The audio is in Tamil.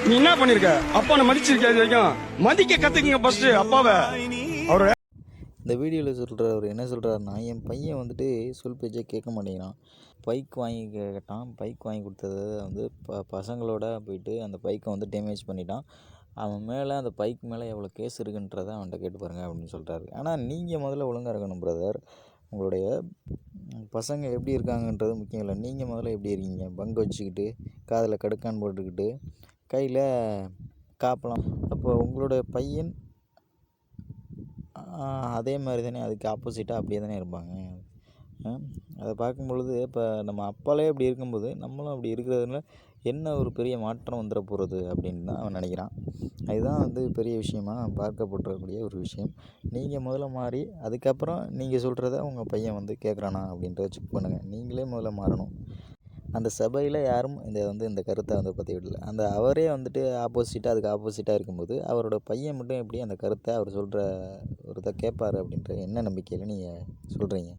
நீ என்ன பண்ணிருக்க? அப்பாவை மதிச்சிருக்க? இது வரைக்கும் மதிக்க கத்துக்குங்க ஃபர்ஸ்ட் அப்பாவை. அவரு இந்த வீடியோவில் சொல்கிறவர் என்ன சொல்கிறாருன்னா, என் பையன் வந்துட்டு சொல் பேச்சே கேட்க மாட்டேங்கிறான். பைக் வாங்கி கேட்டான். பைக் வாங்கி கொடுத்தத வந்து பசங்களோட போயிட்டு அந்த பைக்கை வந்து டேமேஜ் பண்ணிட்டான். அவன் மேலே அந்த பைக் மேலே எவ்வளோ கேஸ் இருக்குன்றதை அவன்கிட்ட கேட்டு பாருங்கள் அப்படின்னு சொல்கிறாரு. ஆனால் நீங்கள் முதல்ல ஒழுங்காக இருக்கணும் பிரதர். உங்களுடைய பசங்க எப்படி இருக்காங்கன்றது முக்கியம் இல்லை. நீங்கள் முதல்ல எப்படி இருக்கீங்க? பங்கு வச்சுக்கிட்டு, காதில் கடுக்கான் போட்டுக்கிட்டு, கையில் காப்பலாம். அப்போ உங்களுடைய பையன் அதே மாதிரி தானே, அதுக்கு ஆப்போசிட்டாக அப்படியே தானே இருப்பாங்க. அதை பார்க்கும்பொழுது இப்போ நம்ம அப்பாலே அப்படி இருக்கும்போது நம்மளும் அப்படி இருக்கிறதுனால என்ன ஒரு பெரிய மாற்றம் வந்துட போகிறது அப்படின்னு தான் அவன் நினைக்கிறான். அதுதான் வந்து பெரிய விஷயமா பார்க்கப்பட்டிருக்கக்கூடிய ஒரு விஷயம். நீங்கள் முதல்ல மாறி அதுக்கப்புறம் நீங்கள் சொல்கிறத உங்கள் பையன் வந்து கேட்குறானா அப்படின்றத செக் பண்ணுங்கள். நீங்களே முதல்ல மாறணும். அந்த சபையில் யாரும் இந்த கருத்தை வந்து பதிவிடல. அவரே வந்துட்டு அதுக்கு ஆப்போசிட்டாக இருக்கும்போது அவரோட பையன் மட்டும் எப்படி அந்த கருத்தை அவர் சொல்கிற ஒரு இதை கேட்பார் அப்படின்ற என்ன நம்பிக்கையில் நீங்கள் சொல்கிறீங்க?